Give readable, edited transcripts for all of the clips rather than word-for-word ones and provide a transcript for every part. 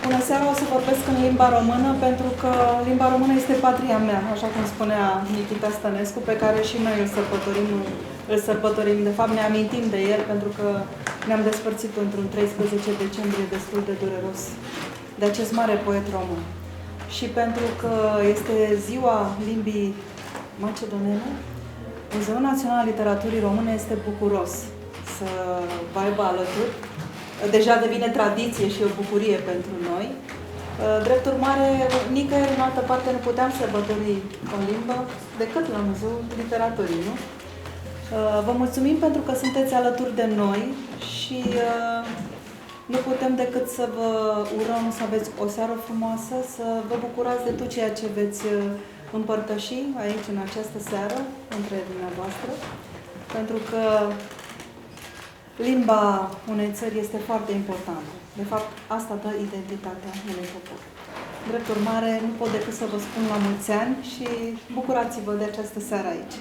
Bună seara, o să vorbesc în limba română, pentru că limba română este patria mea, așa cum spunea Nicita Stănescu, pe care și noi îl sărbătorim. De fapt, ne amintim de el, pentru că ne-am despărțit într-un 13 decembrie destul de dureros de acest mare poet român. Și pentru că este ziua limbii macedonene, Muzeul Național al Literaturii Române este bucuros să vă aibă alături. Deja devine tradiție și o bucurie pentru noi. Drept urmare, nicăieri în altă parte nu puteam sărbători o limbă decât la Muzeul Literaturii, nu? Vă mulțumim pentru că sunteți alături de noi și nu putem decât să vă urăm să aveți o seară frumoasă, să vă bucurați de tot ceea ce veți împărtăși aici în această seară între dumneavoastră, pentru că limba unei țări este foarte importantă. De fapt, asta dă identitatea unui popor. Drept urmare, nu pot decât să vă spun la mulți ani și bucurați-vă de această seară aici.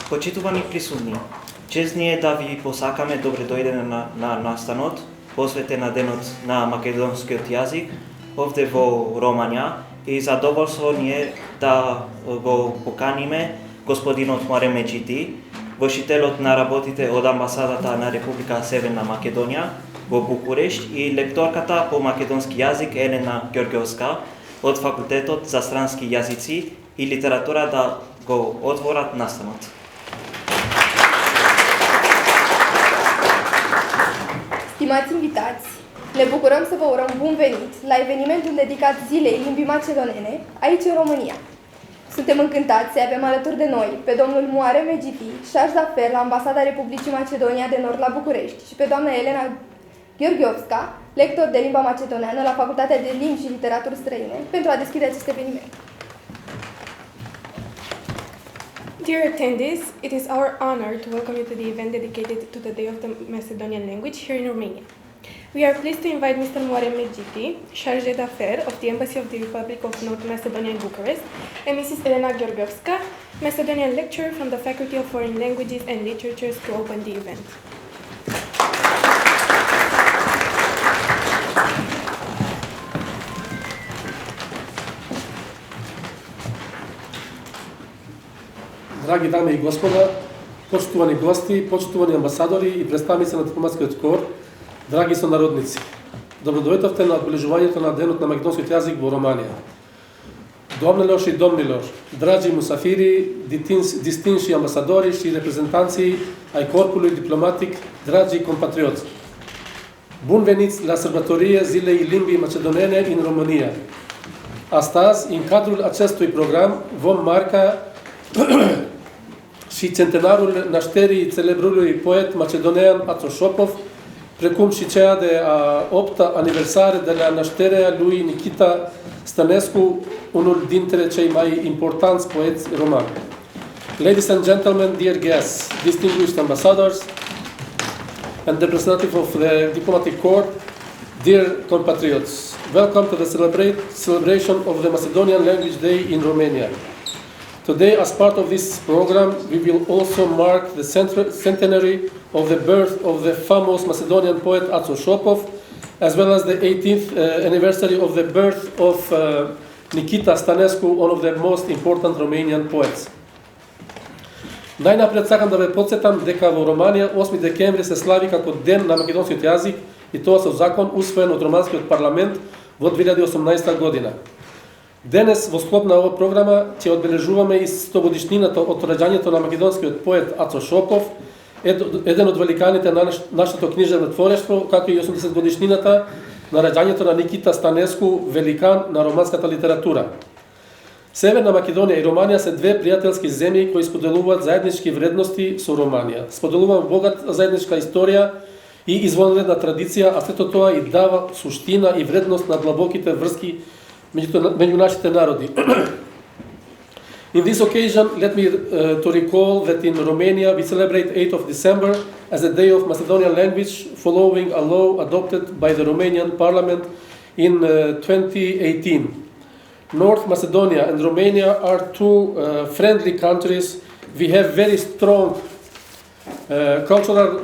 Počitovani prisutni, čest dni je, da vi posakame dobre dojde na nastanot, posvetena denot na makedonski jazyk, ovde vo România, i zadovoljstvo je da go pokanime gospodinot Mare Mečiti, vršitelot na rabotite od ambasadata na Republika Severna Makedonija, vo București, i lektorkata po makedonski jazyk Elena Georgievska od Fakultetot za stranski jazyci i literatura da go otvorat nastanot. Stimați invitați, ne bucurăm să vă urăm bun venit la evenimentul dedicat Zilei Limbii Macedonene, aici în România. Suntem încântați să avem alături de noi pe domnul Muare Megiti, șarj d'affaires la Ambasada Republicii Macedonia de Nord la București și pe doamna Elena Georgievska, lector de limba macedoneană la Facultatea de Limbi și Literaturi Străine, pentru a deschide acest eveniment. Dear attendees, it is our honor to welcome you to the event dedicated to the Day of the Macedonian Language here in Romania. We are pleased to invite Mr. Muare Megiti, Chargé d'Affaires of the Embassy of the Republic of North Macedonia in Bucharest, and Mrs. Elena Georgievska, Macedonian lecturer from the Faculty of Foreign Languages and Literatures, to open the event. Dragi dame i gospoda, poštovani gosti, poštovani ambasadori i predstavnici na diplomatskoj kor, dragi sonarodnici, dobrodošli na obeležovanието на денот на македонскиот јазик во Романија. Домнилor și domnilor, dragi musafiri, distinși ambasadori și reprezentanții ai corpului diplomatic, dragi compatrioți. Bun veniți la sărbătoria Zilei Limbii Macedonene în România. Astăzi, în cadrul acestui program, vom marca și centenarul nașterii celebrului poet macedonean Ațo Șopov, precum și cea de a 8-a aniversare de la nașterea lui Nicita Stănescu, unul dintre cei mai importanți poeți romani. Ladies and gentlemen, dear guests, distinguished ambassadors, and representative of the diplomatic corps, dear compatriots, welcome to the celebration of the Macedonian Language Day in Romania. Today, as part of this program, we will also mark the centenary of the birth of the famous Macedonian poet Ațo Șopov, as well as the 18th anniversary of the birth of Nicita Stănescu, one of the most important Romanian poets. Najnapred sakam da ve podsjetam deka u Romania 8. decembrie se slavi kako Den na makedonski jezik i to su zakon usvojen od romanskog parlament od 2018. godina. Danes v sklop na ovog programa će odbeležuvame i 100-godišnjina od rađanjeta na makedonski poet Ațo Șopov, jedan od velikaните našето književno tvoreštvo, kako i 80-godišnjinata na rađanjeta na Nicita Stănescu, velikan na romanskata literatura. Severna Makedonija i Romania se dve prijateljske zemlje koji spodeluvat zajednički vrednosti su Romania. Spodeluvat bogat zajednička istorija i izvanredna tradicija, a sve to i dava suština i vrednost na glabokite vrski među našite narodi. In this occasion, let me to recall that in Romania we celebrate 8th of December as a day of Macedonian language following a law adopted by the Romanian Parliament in 2018. North Macedonia and Romania are two friendly countries. We have very strong cultural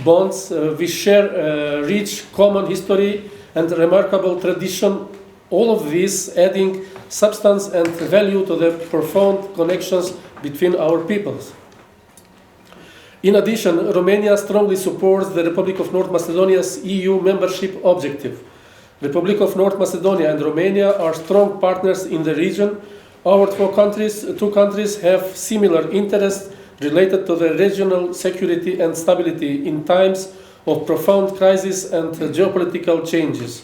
bonds. We share rich common history and remarkable tradition. All of this adding substance and value to the profound connections between our peoples. In addition, Romania strongly supports the Republic of North Macedonia's EU membership objective. The Republic of North Macedonia and Romania are strong partners in the region. Our two countries have similar interests related to the regional security and stability in times of profound crisis and geopolitical changes.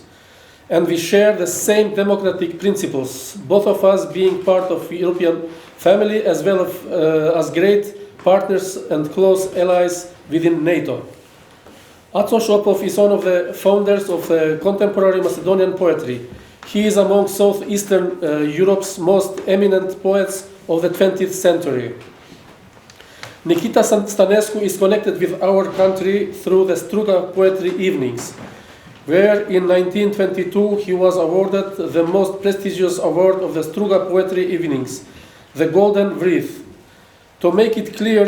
And we share the same democratic principles, both of us being part of the European family as well as great partners and close allies within NATO. Ațo Șopov is one of the founders of the contemporary Macedonian poetry. He is among Southeastern Europe's most eminent poets of the 20th century. Nicita Stănescu is connected with our country through the Struga Poetry Evenings, where in 1922 he was awarded the most prestigious award of the Struga Poetry Evenings, the Golden Wreath. To make it clear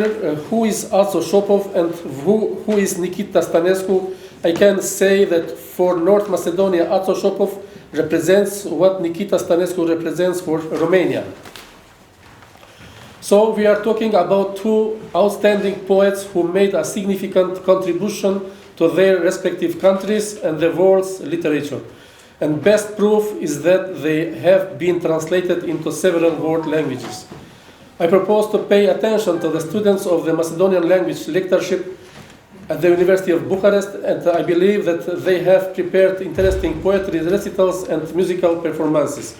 who is Ațo Șopov and who is Nicita Stănescu, I can say that for North Macedonia, Ațo Șopov represents what Nicita Stănescu represents for Romania. So we are talking about two outstanding poets who made a significant contribution to their respective countries and the world's literature. And best proof is that they have been translated into several world languages. I propose to pay attention to the students of the Macedonian language lectureship at the University of Bucharest, and I believe that they have prepared interesting poetry recitals and musical performances.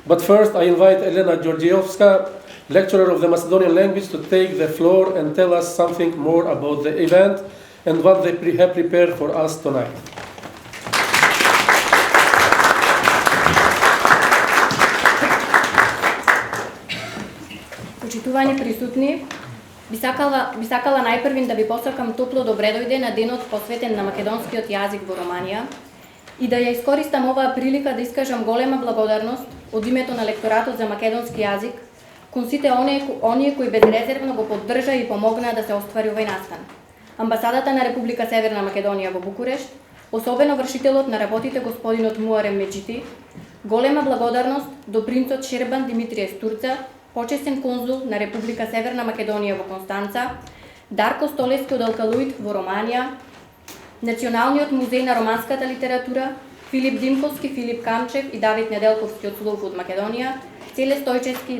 But first, I invite Elena Georgievska, lecturer of the Macedonian language, to take the floor and tell us something more about the event and what they have prepared for us tonight. Почитувани присутни, би сакала најпрвин да ви посакам топло добре дојде на денот посветен на македонскиот јазик во Романија и да ја искористам оваа прилика да искажам голема благодарност од името на лекторатот за македонски јазик кон сите оние кои безрезервно го поддржа и помогнаа да се оствари овој настан. Амбасадата на Република Северна Македонија во Букурешт, особено вршителот на работите господинот Муарем Меджити, голема благодарност до принцот Шербан Димитрије Турца, почесен конзул на Република Северна Македонија во Констанца, Дарко Столевски од Алкалуит во Романија, Националниот музеј на романската литература, Филип Димковски, Филип Камчев и Давид Неделковски од Слув од Македонија, Целе Стојчевски,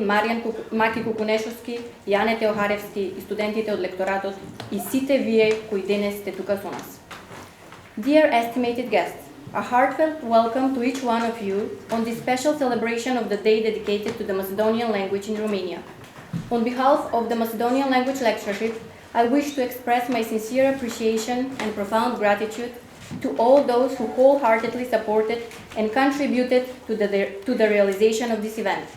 Маки Кукунешовски, Јане Теохаревски и студентите од лекторатот и сите вие кои денес сте тука со нас. Dear estimated guests, a heartfelt welcome to each one of you on this special celebration of the day dedicated to the Macedonian language in Romania. On behalf of the Macedonian Language Lectureship, I wish to express my sincere appreciation and profound gratitude to all those who wholeheartedly supported and contributed to the realization of this event.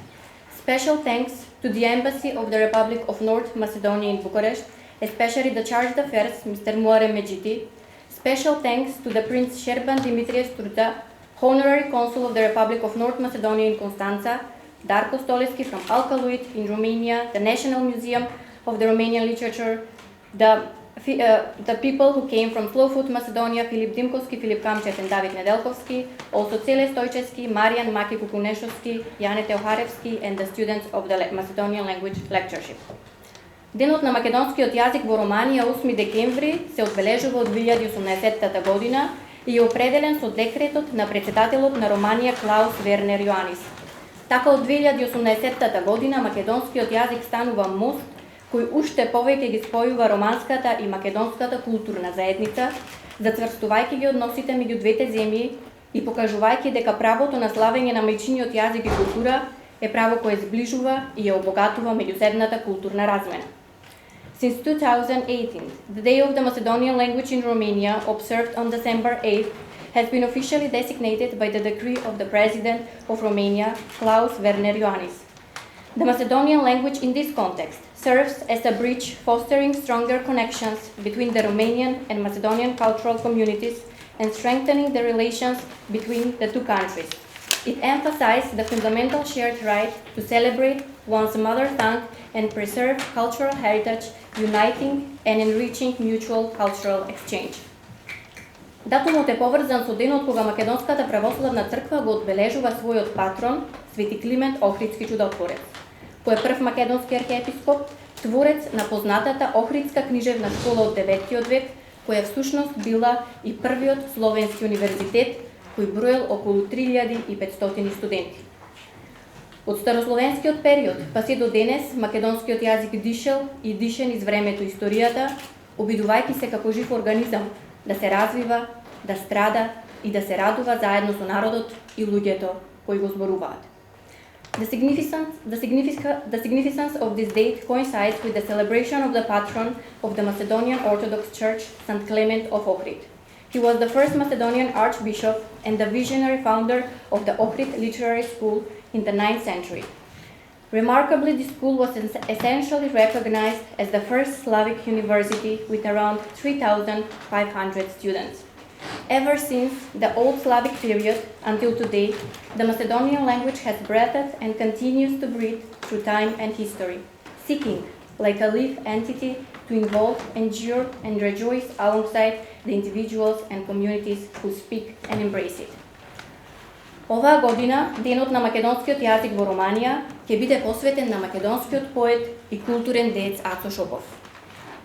Special thanks to the Embassy of the Republic of North Macedonia in Bucharest, especially the Chargé d'Affaires, Mr. Moare Megiti. Special thanks to the Prince Șerban Dimitrie Struța, Honorary Consul of the Republic of North Macedonia in Constanța, Darko Stolescu from Alcăluit in Romania, the National Museum of the Romanian Literature, the people who came from Slowfoot Macedonia, Filip Dimkovski, Filip Kamčev and David Nedelkovski, also Cele Stoichevski, Marian Maki Kukunešovski, Jane Teoharevski and the students of the Macedonian Language Lectureship. Денот на македонскиот јазик во Романија 8 декември се одбележува од 2018 година и е определен со декретот на председателот на Романија Клаус Вернер Йоанис. Така од 2018 година македонскиот јазик станува мост кој уште повеќе ги спојува романската и македонската културна заедница, зацврстувајќи ги односите меѓу двете земји и покажувајќи дека правото на славење на мајчиниот јазик и култура е право кое зближува и ја обогатува меѓусебната културна размена. Since 2018, the Day of the Macedonian Language in Romania, observed on December 8th, has been officially designated by the decree of the President of Romania, Klaus Werner Ioannis. The Macedonian language in this context serves as a bridge fostering stronger connections between the Romanian and Macedonian cultural communities and strengthening the relations between the two countries. It emphasizes the fundamental shared right to celebrate one's mother tongue and preserve cultural heritage, uniting and enriching mutual cultural exchange. Датумот е поврзан со денот кога Македонската православна црква го одбележува својот патрон, Свети Климент Охридски чудотворец, кој е прв македонски архиепископ, творец на познатата Охридска книжевна школа од 9 век, која всушност била и првиот словенски универзитет, кој броел околу 3500 студенти. Од старословенскиот период па се до денес македонскиот јазик дишел и дише низ времето и историјата, обидувајќи се како жив организам да се развива, да страда и да се радува заедно со народот и луѓето кои го зборуваат. The significance of this date coincides with the celebration of the patron of the Macedonian Orthodox Church, St. Clement of Ohrid. He was the first Macedonian archbishop and the visionary founder of the Ohrid Literary School in the 9th century. Remarkably, the school was essentially recognized as the first Slavic university with around 3,500 students. Ever since the Old Slavic period until today, the Macedonian language has breathed and continues to breathe through time and history, seeking, like a live entity, to involve, endure, and rejoice alongside the individuals and communities who speak and embrace it. Оваа година, Денот на македонскиот јазик во Романија, ќе биде посветен на македонскиот поет и културен деец Ацо Шопов.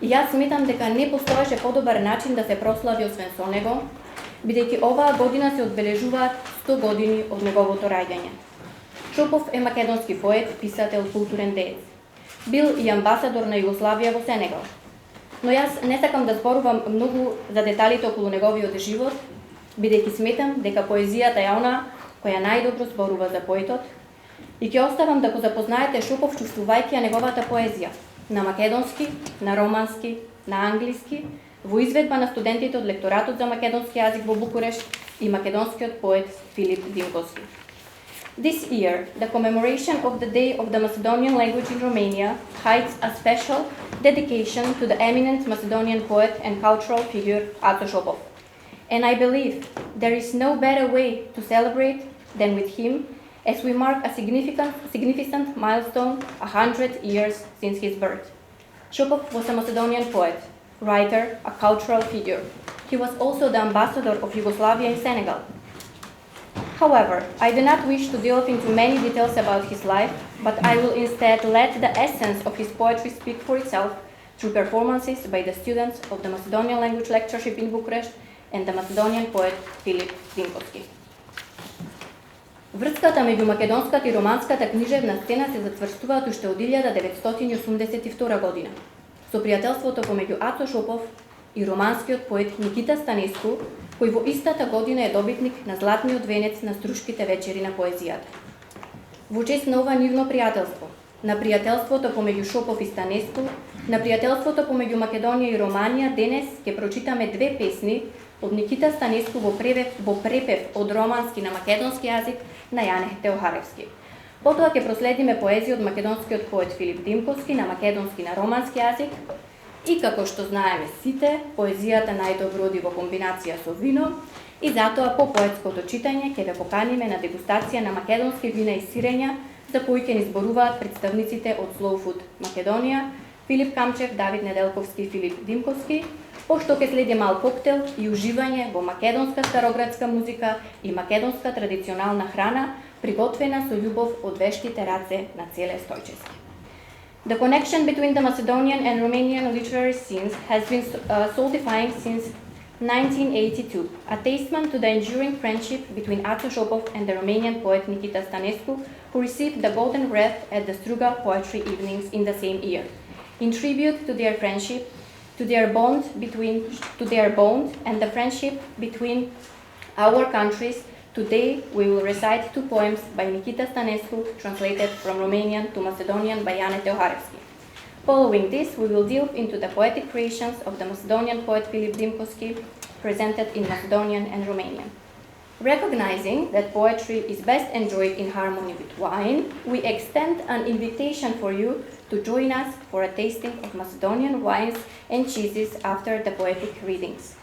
И јас сметам дека не постоеше подобар начин да се прослави освен со него, бидејќи оваа година се одбележуваат 100 години од неговото раѓање. Шопов е македонски поет, писател, културен деец. Бил и амбасадор на Југославија во Сенегал. Но јас не сакам да зборувам многу за деталите околу неговиот живот, бидејќи сметам дека поезијата е она која најдобро зборува за поетот, и ќе оставам да го запознаете Шопов чувствувајќи ја неговата поезија на македонски, на романски, на англиски, во изведба на студентите од лекторатот за македонски јазик во Букурешт и македонскиот поет Филип Димковски. This year, the commemoration of the Day of the Macedonian Language in Romania hides a special dedication to the eminent Macedonian poet and cultural figure Ацо Шопов. And I believe there is no better way to celebrate than with him, as we mark a significant milestone 100 years since his birth. Šopov was a Macedonian poet, writer, a cultural figure. He was also the ambassador of Yugoslavia in Senegal. However, I do not wish to delve into many details about his life, but I will instead let the essence of his poetry speak for itself through performances by the students of the Macedonian Language Lectureship in Bucharest and the Macedonian poet Filip Dimkovski. Врската меѓу македонската и романската книжевна сцена се затврстуваат уште од 1982 година, со пријателството помеѓу Ацо Шопов и романскиот поет Никита Станеску, кој во истата година е добитник на Златниот венец на Струшките вечери на поезијата. Во чест на ова нивно пријателство, на пријателството помеѓу Шопов и Станеску, на пријателството помеѓу Македонија и Романија, денес ќе прочитаме две песни од Никита Станеску во препев од романски на македонски јазик на Јане Теохаревски. Потоа ќе проследиме поезија од македонскиот поет Филип Димковски на македонски на романски јазик и, како што знаеме сите, поезијата најдобро оди во комбинација со вино и затоа по поетското читање ќе ве поканиме на дегустација на македонски вина и сирења за кои ќе ни зборуваат представниците од Slow Food Македонија, Филип Камчев, Давид Неделковски и Филип Димковски, пошто ќе следи мал коктел и уживање во македонска староградска музика и македонска традиционална храна, приготвена со љубов од вештите раце на Целе Стојчевски. The connection between the Macedonian and Romanian literary scenes has been solidifying since 1982, a testament to the enduring friendship between Aco Shopov and the Romanian poet Nikita Stanescu, who received the Golden Wreath at the Struga Poetry Evenings in the same year. In tribute to their friendship, to their bond and the friendship between our countries, today we will recite two poems by Nikita Stanescu, translated from Romanian to Macedonian by Jane Teoharevski. Following this, we will delve into the poetic creations of the Macedonian poet Filip Dimkovski, presented in Macedonian and Romanian. Recognizing that poetry is best enjoyed in harmony with wine, we extend an invitation for you to join us for a tasting of Macedonian wines and cheeses after the poetic readings.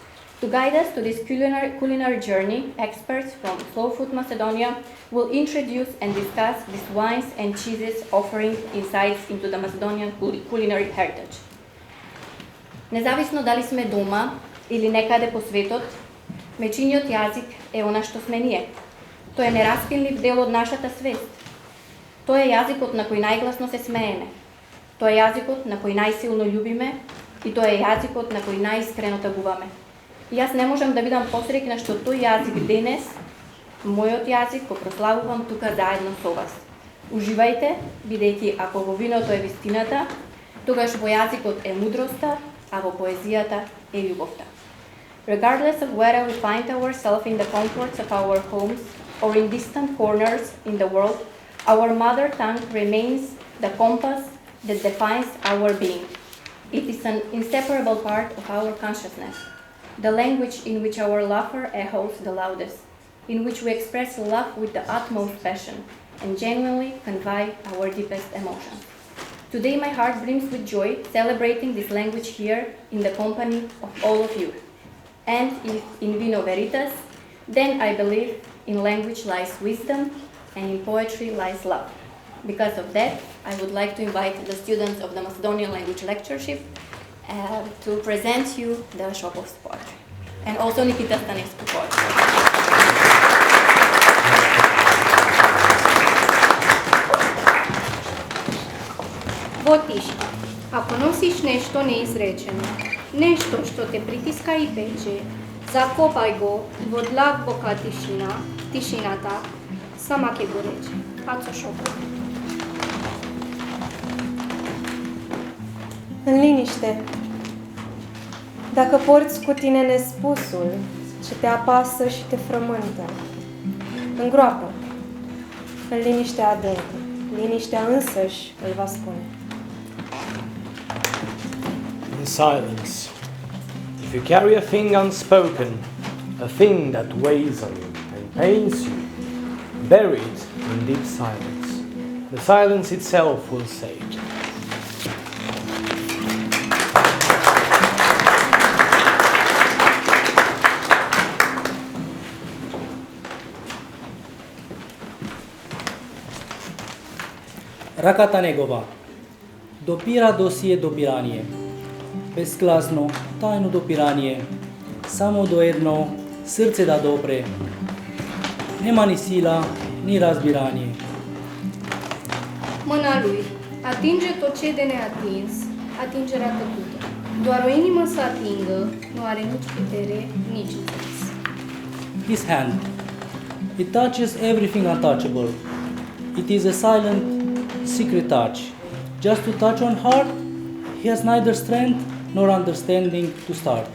To guide us to this culinary journey, experts from Slow Food Macedonia will introduce and discuss these wines and cheeses, offering insights into the Macedonian culinary heritage. Независно дали сме дома или некаде по светот, мечиниот јазик е она што сме ние. Тој е нераскинлив дел од нашата свест. Тој е јазикот на кој најгласно се смееме. Тој е јазикот на кој најсилно љубиме и тој е јазикот на кој најискрено тагуваме. И јас не можам да бидам посреќна што тој јазик денес, мојот јазик, го прославувам тука заедно со вас. Уживајте, бидејќи ако во виното е вистината, тогаш во јазикот е мудроста, а во поезијата е љубовта. Regardless of whether we find ourselves in the comforts of our homes or in distant corners in the world, our mother tongue remains the compass that defines our being. It is an inseparable part of our consciousness, the language in which our laughter echoes the loudest, in which we express love with the utmost passion and genuinely convey our deepest emotions. Today my heart brims with joy celebrating this language here in the company of all of you. And if in vino veritas, then I believe in language lies wisdom and in poetry lies love. Because of that, I would like to invite the students of the Macedonian language lectureship to present you the Shopov's poetry, and also Nikita Stanescu poetry. Во тишина, ако носиш нешто неизречено, нешто што те притиска и пече, закопај го во длабока тишина, тишината, сама ќе го рече. Aco Shopov. În liniște, dacă porți cu tine nespusul ce te apasă și te frământă, îngroapă, în liniștea adâncă, liniștea însăși îl va spune. In silence, if you carry a thing unspoken, a thing that weighs on you and pains you, bury it in deep silence. The silence itself will say it. Rakata negova, dopira dosije dopiranje, bezglasno, tajno dopiranje, samo do jedno, srce da dobre, nema ni sila, ni razbiranje. Mâna lui atinge tot ce e de neatins, atingerea tăcută. Doar o inimă să atingă, nu are nici putere, nici înțeles. His hand, it touches everything untouchable. It is a silent, secret touch. Just to touch on heart, he has neither strength nor understanding to start.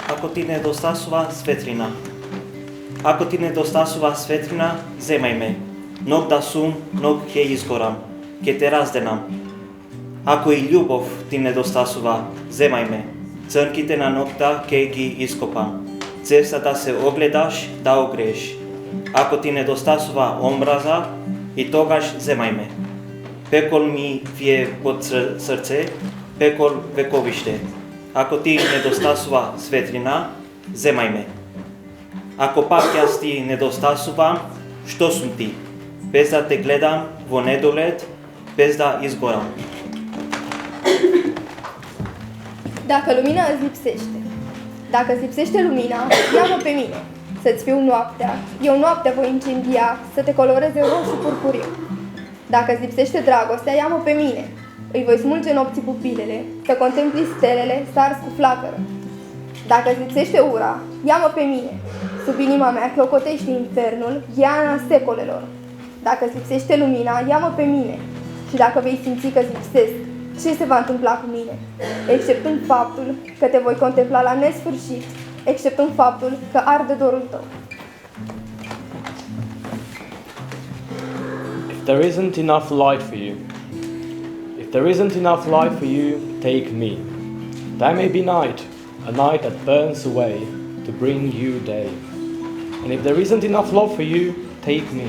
Ako ti nedostasova svetlina. Ako ti nedostasova svetlina, zemaj me. Nog da sum, nog ke izgoram, ke te razdenam. Ako i ljubov ti nedostasova, zemaj me. Crnkite na nokta, ke gi iskopam. Cesta da se ogledaš, da ogreš. Ako ti nedostasova omraza, i togaš, zemaj me. Pekol mi vie pod srce, pekol vekovište. Ako ti nedostasova svetlina, zemaj me. Ako pak jaz ti nedostasova, što sum ti? Bez da te gledam vo nedogled, bez da izgoram. Dacă lumina îți lipsește, dacă îți lipsește lumina, ia-mă pe mine, să-ți fiu noaptea, eu noaptea voi incendia, să te coloreze roșu purpuriu. Dacă îți lipsește dragostea, ia-mă pe mine, îi voi smulge nopții pupilele, să contempli stelele, să ars cu flacără. Dacă îți lipsește ura, ia-mă pe mine, sub inima mea clocotește infernul, iana secolelor. Dacă îți lipsește lumina, ia-mă pe mine, și dacă vei simți că îți lipsesc, ce se va întâmpla cu mine? Exceptând faptul că te voi contempla la nesfârșit, exceptând faptul că arde dorul tău. If there isn't enough light for you, if there isn't enough light for you, take me. That may be night, a night that burns away to bring you day. And if there isn't enough love for you, take me.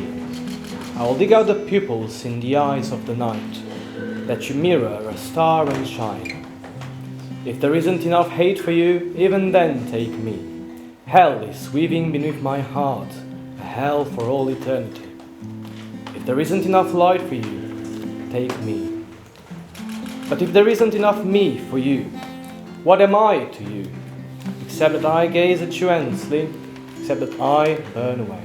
I will dig out the pupils in the eyes of the night, that you mirror a star and shine. If there isn't enough hate for you, even then take me. Hell is weaving beneath my heart, a hell for all eternity. If there isn't enough light for you, take me. But if there isn't enough me for you, what am I to you? Except that I gaze at you endlessly, except that I burn away.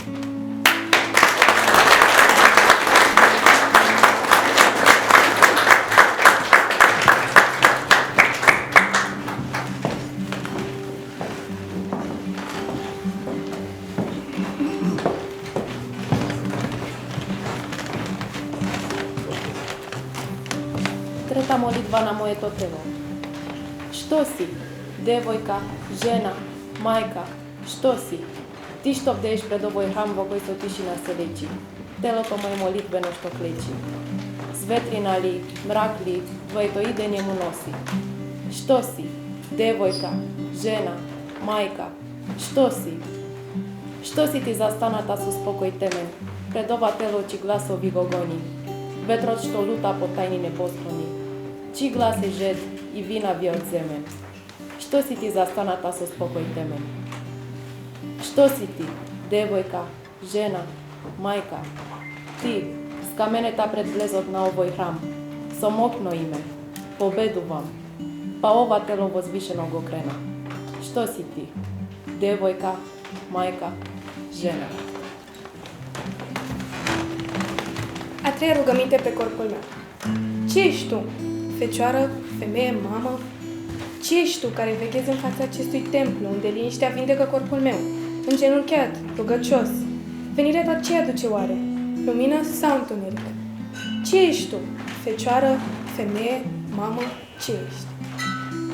Treta molitva na moje telo. Što si, devojka, žena, majka, što si? Ti što bdeješ pred ovoj hram во кој со тишина се лечи. Телото моje молитвено што клечи. Светлина ли, мрак ли, твоето идење му носи. Što si, devojka, žena, majka, što si? Što si ti застаната со спокој темен, пред ова тело чи гласови го гони, ветрот што лута по тајни небосклони, чи глас е жед и вина ви од земен. Što si ti застаната со спокој темен? Što si ti, devojka, žena, majka? Ти, скаменета пред влезот на овој храм, со мокно име, победувам, па ова тело возвишено го крена. Što si ti, devojka, majka, žena? A treia rugăminte pe corpul meu. Ce ești tu? Fecioară, femeie, mamă? Ce ești tu care veghezi în fața acestui templu, unde liniștea vindecă corpul meu? Îngenunchiat, rugăcios. Venirea ta ce aduce oare? Lumină sau întuneric? Ce ești tu? Fecioară, femeie, mamă? Ce ești?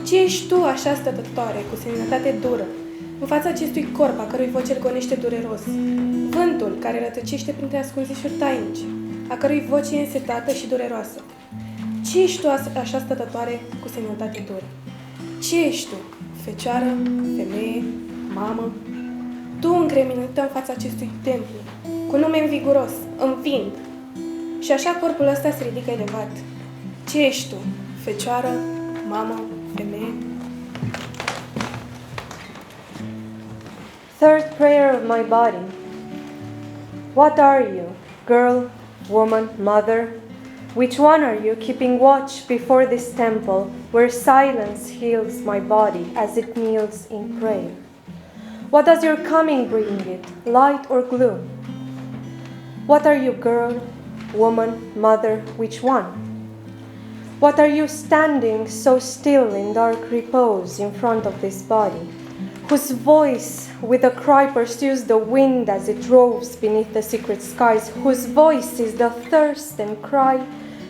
Ce ești tu așa stătătoare, cu seninătate dură, în fața acestui corp a cărui voce îl gonește dureros? Vântul care rătăcește printre ascunzișuri tainici, a cărui voce e însetată și dureroasă. Ce ești tu așa stătătoare cu seninătate dură? Ce ești tu? Fecioară, femeie, mamă? Tu încreminătă în fața acestui templu, cu nume înviguros, învind. Și așa corpul ăsta se ridică elevat. Ce ești tu? Fecioară, mamă, femeie? Third prayer of my body. What are you, girl, woman, mother? Which one are you keeping watch before this temple where silence heals my body as it kneels in prayer? What does your coming bring it, light or gloom? What are you, girl, woman, mother, which one? What are you standing so still in dark repose in front of this body, whose voice with a cry pursues the wind as it roves beneath the secret skies, whose voice is the thirst and cry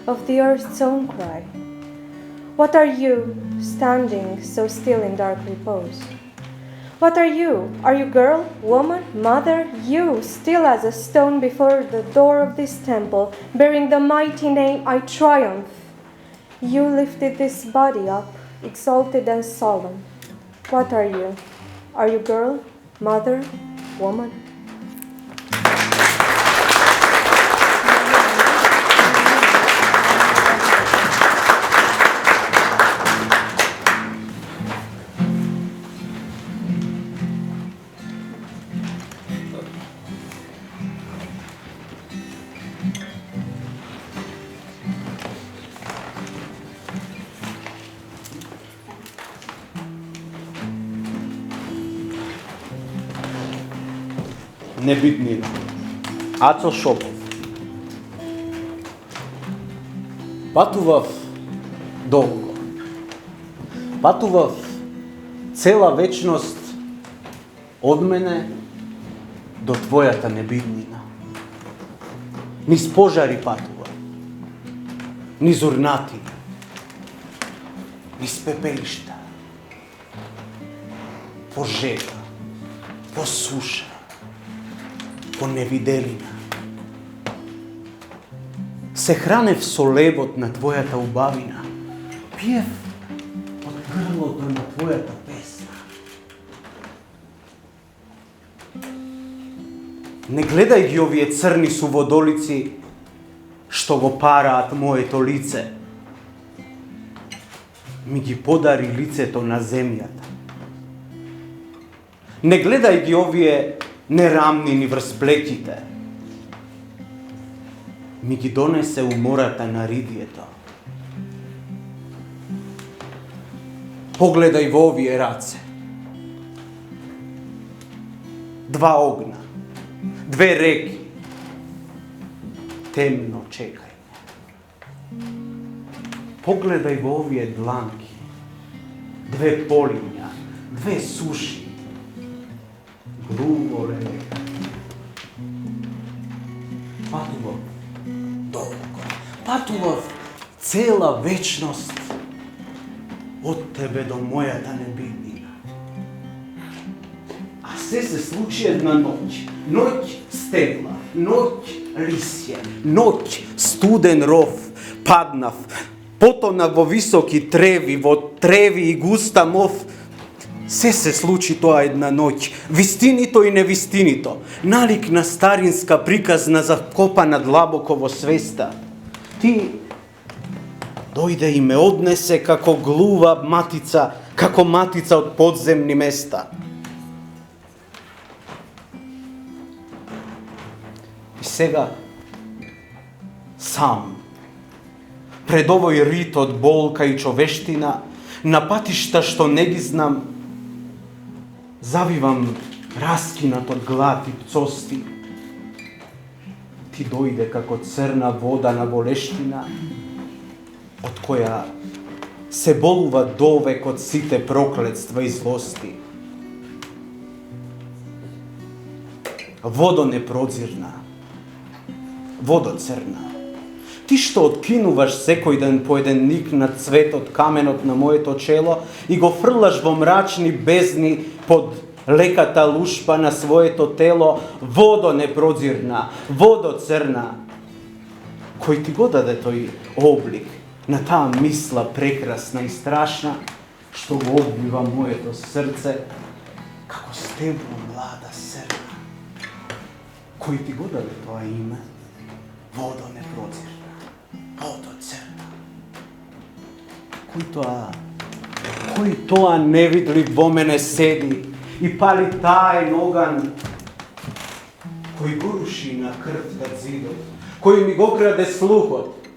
of the earth's own cry? What are you standing so still in dark repose? What are you? Are you girl, woman, mother? You, still as a stone before the door of this temple, bearing the mighty name, I triumph. You lifted this body up, exalted and solemn. What are you? Are you girl, mother, woman? Небитнина. Ацо Шопов. Патував долго. Патував цела вечност од мене до твојата небитнина. Низ пожари патува. Низ урнати. Низ пепелишта. По жега. По суша. По невиделина. Се хранев со лебот на твојата убавина. Пиев од грлото на твојата песна. Не гледај ги овие црни суводолици што го параат моето лице. Ми ги подари лицето на земјата. Не гледај ги овие нерамнини врз плеките. Ми ги донесе умората на ридието. Погледај во овие раце. Два огна, две реки, темно чекање. Погледај во овие дланки, две полиња, две суши, грубо река. Патував долго, патував цела вечност од тебе до мојата небитнина. А се случи една ноќ. Ноќ стегла, ноќ лисје, ноќ студен ров. Паднав, потонав во високи треви, во треви и густа мов. Се случи тоа една ноќ, вистинито и невистинито, налик на старинска приказна закопана длабоко во свеста. Ти дојде и ме однесе како глува матица, како матица од подземни места. И сега, сам, пред овој рит од болка и човештина, на патишта што не ги знам, завивам раскинат од глад и пцости. Ти дојде како црна вода на болештина, од која се болува довек од сите проклетства и злости. Водо непродзирна, водо црна. Ти што откинуваш секој ден по еден ник на цветот каменот на моето чело и го фрлаш во мрачни бездни под леката лушпа на своето тело, водо непродзирна, водо црна, кој ти го даде тој облик на таа мисла прекрасна и страшна, што го обвива моето срце како стебло млада серна. Кој ти го даде тоа име? Водо непродзирна. Водо црна. Кој тоа невидлив во мене седи и пали таен оган, кој го руши на крвта зидот, кој ми го краде слухот,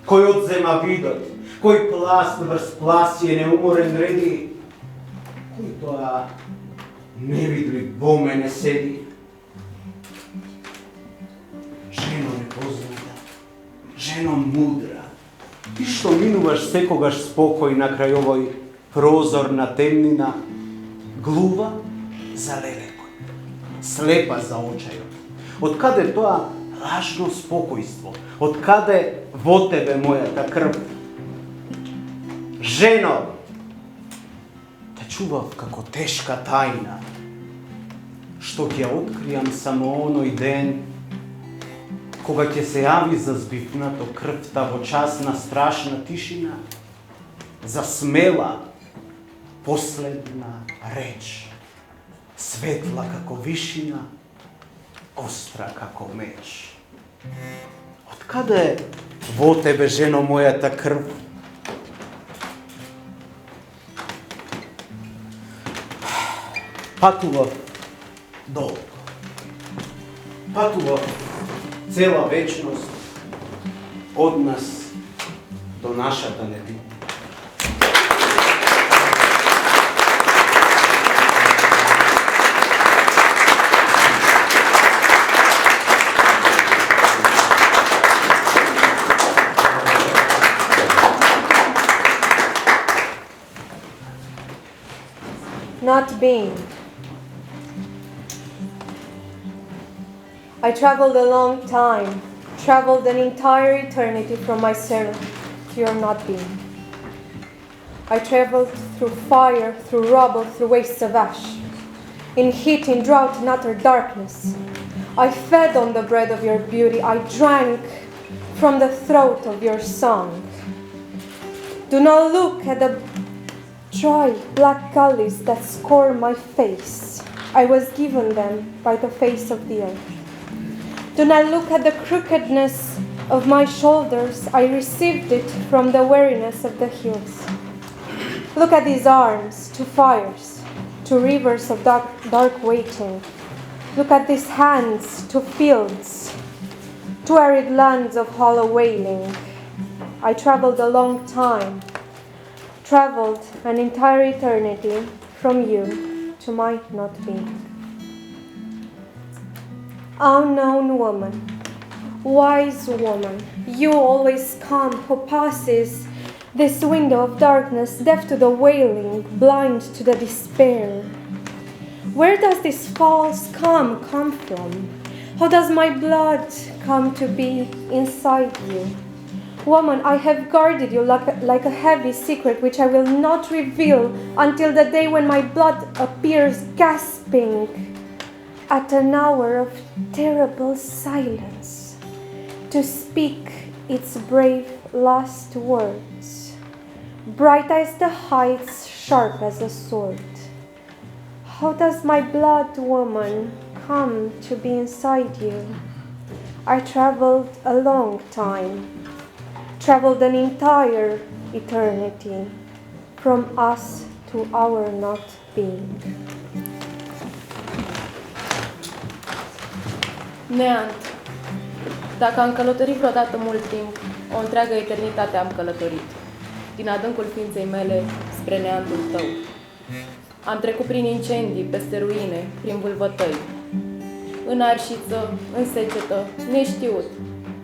кој одзема видот, кој пласт врз пласие неуморен реди, кој тоа невидлив во мене седи. Жено непозната, ženo mudra, ti što minuvaš sekogaš spokoj na kraj ovoj prozorna temnina, gluva za lelekoj, slepa za očajom. Od kade to lažno spokojstvo? Od kade vo tebe moja ta krv? Ženo, te čuvav kako teška tajna, što ti ja otkrijam samo onoj den, koga će se javi zazbivnato krvtavo časna strašna tišina, zasmela posledna reč, svetla kako višina, ostra kako meč. Od kada je vo tebe, ženo moja, ta krv? Patuva dolgo. Patuva cela večnost od nas do našata nebi. Not being. I traveled a long time, traveled an entire eternity from myself to your not being. I traveled through fire, through rubble, through wastes of ash, in heat, in drought, in utter darkness. I fed on the bread of your beauty, I drank from the throat of your song. Do not look at the dry black gullies that score my face. I was given them by the face of the earth. Do not look at the crookedness of my shoulders. I received it from the weariness of the hills. Look at these arms, to fires, to rivers of dark waiting. Look at these hands, to fields, to arid lands of hollow wailing. I traveled a long time, traveled an entire eternity from you to my not being. Unknown woman, wise woman, you always come who passes this window of darkness, deaf to the wailing, blind to the despair. Where does this false come from? How does my blood come to be inside you? Woman, I have guarded you like a heavy secret which I will not reveal until the day when my blood appears gasping at an hour of terrible silence to speak its brave last words, bright as the heights, sharp as a sword. How does my blood, woman, come to be inside you? I traveled a long time, traveled an entire eternity from us to our not being. Neant. Dacă am călătorit vreodată mult timp, o întreagă eternitate am călătorit, din adâncul ființei mele spre neantul tău. Am trecut prin incendii, peste ruine, prin vâlvătăi. În arșiță, în secetă, neștiut.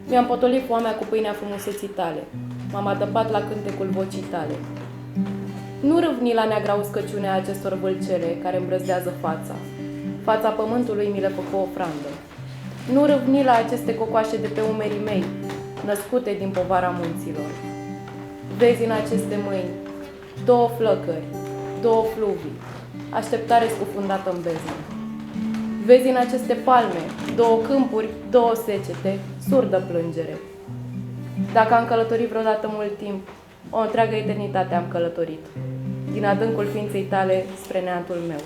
Mi-am potolit foamea cu pâinea frumuseții tale. M-am adăpat la cântecul vocii tale. Nu râvni la neagra uscăciunea acestor vâlcele care îmbrăzdează fața. Fața pământului mi le făcu ofrandă. Nu râvni la aceste cocoașe de pe umerii mei, născute din povara munților. Vezi în aceste mâini două flăcări, două fluvii, așteptare scufundată în beznă. Vezi în aceste palme două câmpuri, două secete, surdă plângere. Dacă am călătorit vreodată mult timp, o întreagă eternitate am călătorit, din adâncul ființei tale spre neantul meu.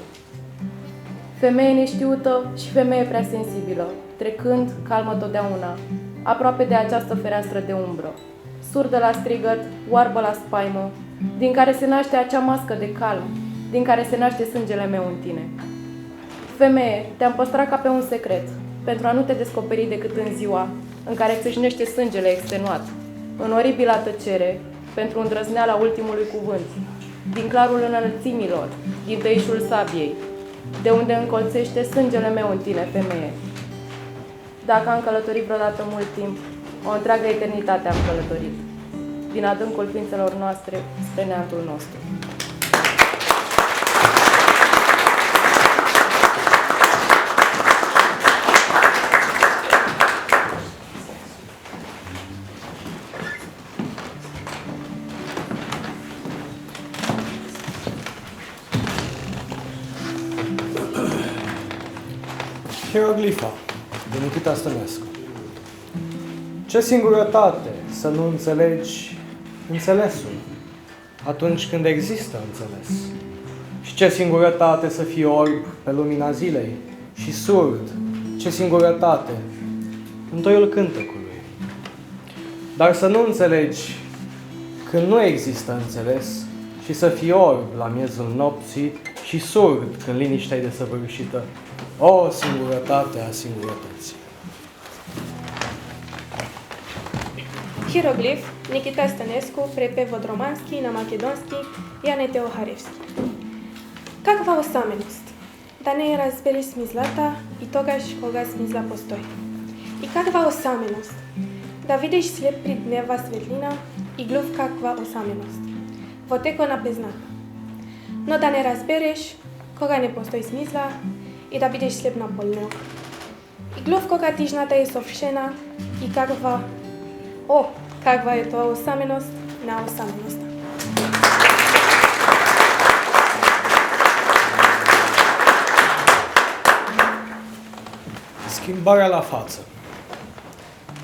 Femeie neștiută și femeie prea sensibilă, trecând, calmă totdeauna, aproape de această fereastră de umbră, surdă la strigăt, oarbă la spaimă, din care se naște acea mască de calm, din care se naște sângele meu în tine. Femeie, te-am păstrat ca pe un secret, pentru a nu te descoperi decât în ziua în care țâșnește sângele extenuat, în oribila tăcere, pentru îndrăzneala ultimului cuvânt, din clarul înălțimilor, din tăișul sabiei, de unde încolțește sângele meu în tine, femeie. Dacă am călătorit vreodată mult timp, O întreagă eternitate am călătorit, din adâncul ființelor noastre spre neantul nostru. Hieroglifa de Nicolae Stănescu. Ce singurătate să nu înțelegi înțelesul atunci când există înțeles. Și ce singurătate să fii orb pe lumina zilei și surd, ce singurătate în toiul cântecului. Dar să nu înțelegi când nu există înțeles și să fii orb la miezul nopții și surd când liniștea e desăvârșită. O singurătate a singurătății. Hieroglif Nicolae Stănescu, препевод романский на македонский я не Теохаревски. Каква осаменост? Да не разбери смислата и тогаш кога смисла постои. И каква осаменост? Да видиш слеп пред днева светлина и глув каква осаменост. Во теко на безнака. Но да не разбереш кога не постои смисла и да бидеш слеп на полнок. И глув кога тижната е совшена и каква О, каква е тоа осаменост на осаменоста. Schimbarea la față.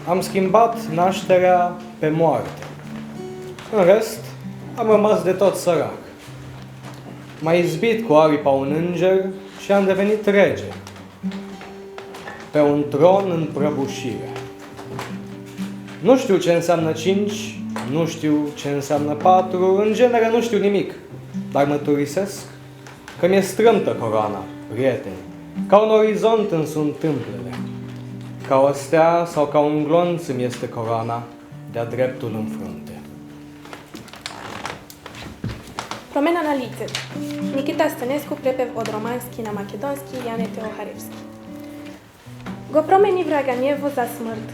Am schimbat nașterea pe moarte. În rest, am rămas de tot sărac. M-a izbit cu aripa un înger și am devenit rege. Pe un tron în prăbușire. Nu știu ce înseamnă 5, nu știu ce înseamnă 4, în genere nu știu nimic, dar mărturisesc că mi-e strâmtă coroana, prieteni, ca un orizont îmi sunt tâmplele, ca o stea sau ca un glonț îmi este coroana, de-a dreptul în frunte. Pромена на лице. Nicolae Stănescu, препевод романски на македонски я не Теохаревски. Го промени врага нjevo за смрт.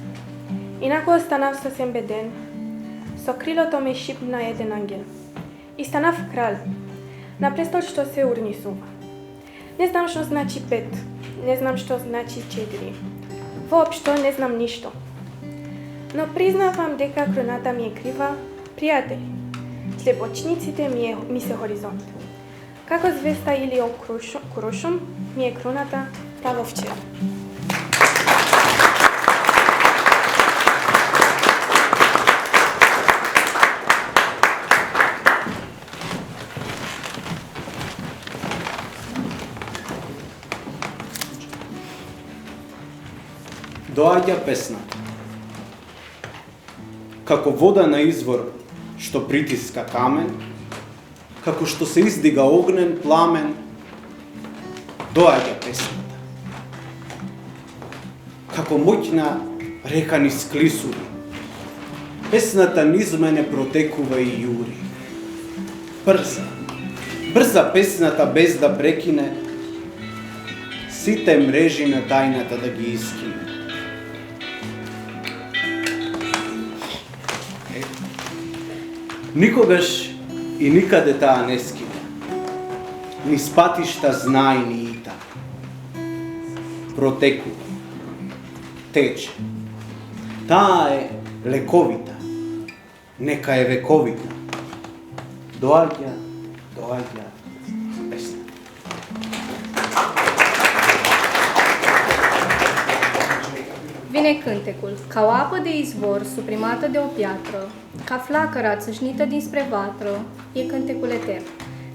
Инако останав сосем беден, со крилото ме шипна еден ангел. И станав краль, на престол што се урнисува. Не знам што значи 5, не знам што значи 4. Воопшто не знам ништо. Но признавам дека кроната ми е крива, пријатели. Слепочниците ми се хоризонт. Како звезда или окрушум ми е кроната право вчера. Доаѓа песната. Како вода на извор што притиска камен, како што се издига огнен пламен, доаѓа песната. Како моќна река низ клисури, песната низ мене протекува и јури. Брза, брза песната без да прекине, сите мрежи на тајната да ги искине. Никогаш и никаде таа не скине, низ патишта знајни и та. Протекува, тече. Таа е лековита, нека е вековита. Доаѓа, доаѓа песна. Vine cântecul, ca o apă de izvor suprimată de o piatră, ca flacăra țâșnită dinspre vatră, e cântecul etern.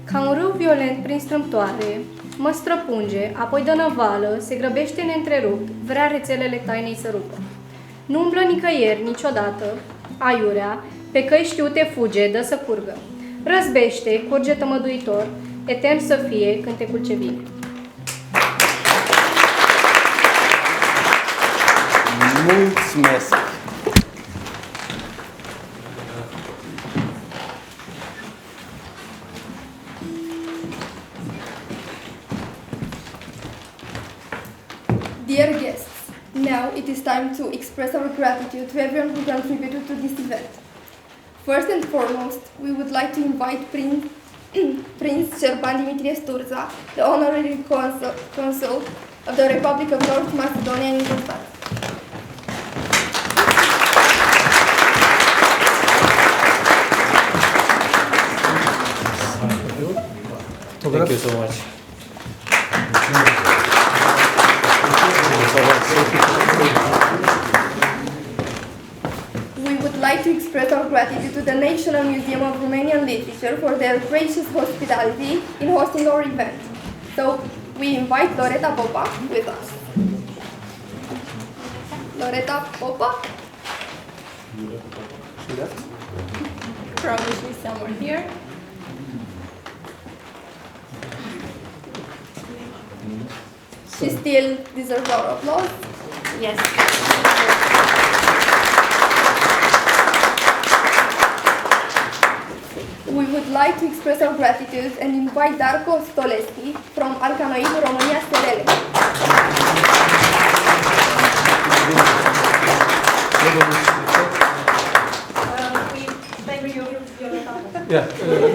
Ca un râu violent prin strâmtoare, mă străpunge, apoi dă năvală, se grăbește neîntrerupt, vrea rețelele tainei să rupă. Nu umblă nicăieri, niciodată, aiurea, pe căi știute fuge, dă să curgă. Răzbește, curge tămăduitor, etern să fie cântecul ce vine. Mulțumesc! Dear guests, ne Now it is time to express our gratitude to everyone who contributed to this event. First and foremost, we would like to invite Prince Șerban Dimitrie Sturza, the Honorary Consul of the Republic of North Macedonia in Belgrade. Thank you so much. We would like to express our gratitude to the National Museum of Romanian Literature for their gracious hospitality in hosting our event. So we invite Loreta Popa with us. Loreta Popa? Probably somewhere here. She still deserves our applause. Yes. We would like to express our gratitude and invite Darko Stolescu from Alcanoid, România, SRL. Yeah,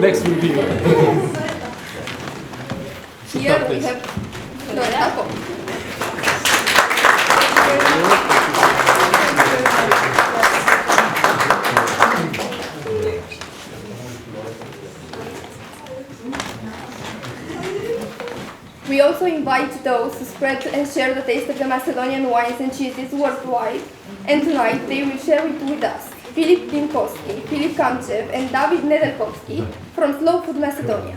next will be you. Here we have Loreta Popa. We also invite those who spread and share the taste of the Macedonian wines and cheeses worldwide, and tonight they will share it with us. Filip Dimkovski, Filip Kamchev, and David Nedelkovski from Slow Food Macedonia.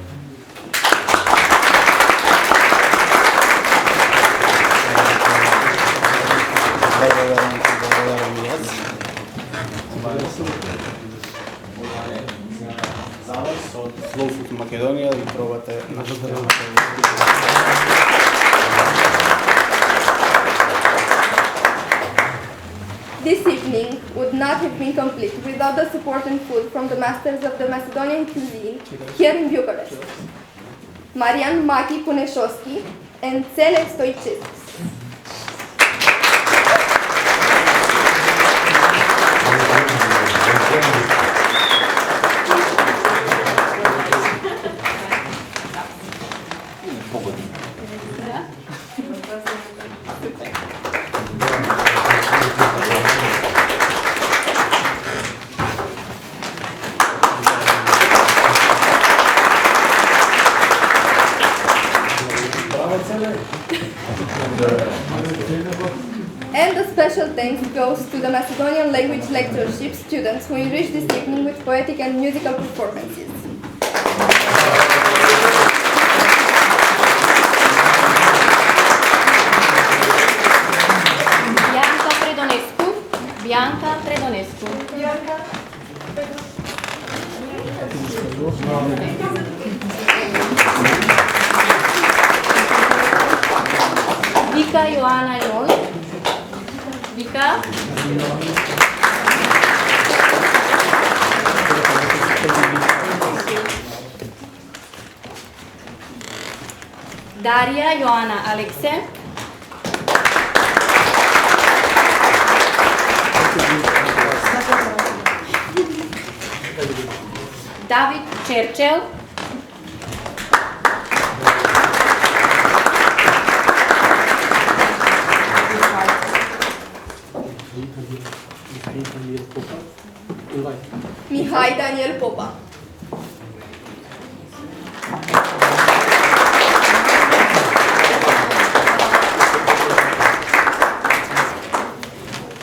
Slow Food Macedonia и пробвате нашите. This evening would not have been complete without the support and food from the masters of the Macedonian cuisine here in Bucharest, Marian Maki Puneșovski and Cele Stoicescu. And a special thanks goes to the Macedonian language lectureship students who enriched this evening with poetic and musical performances. Bianca Predonescu. Vica Ioana Ion. Vica. Daria Ioana Alexe. David Cercel. Mihai Daniel Popa.